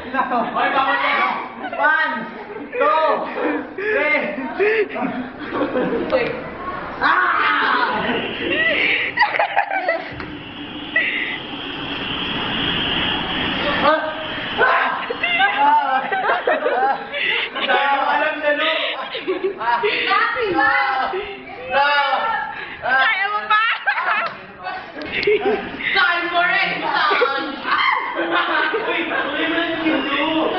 Hoy, bawal yan! 1, 2, 3. Ah! Alam na, no? Kaya mo ba? Time for it, son! Uy, tuloy mo na yung hindu.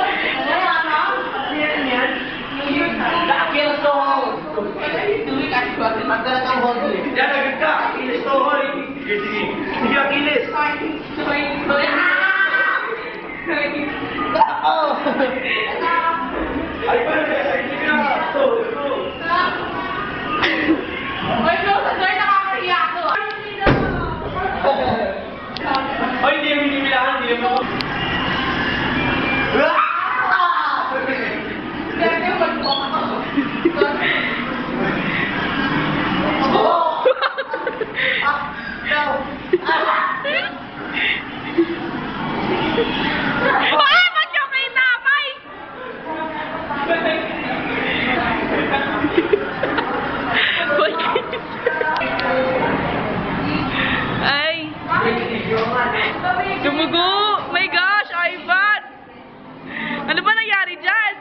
Yan. Nakakil to. Magdala kang hold. Yan, agad ka. Akilis to, hoy. Sige. Sige, akilis. Oh! Ay, pala. Sige na. Uy, bro, sa door nakakahiya to. Hoy, hindi yung hinihilaan. Hindi yung ako. Dati, mag-walk ako. Ba't yung kinamay? Ay! Gumugo! My gosh, Ivan! Ano ba nangyari dyan?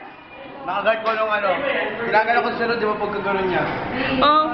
Nakagard ko nung ano. Ginagano ko sa sunod, di ba pagkagano niya? Oh.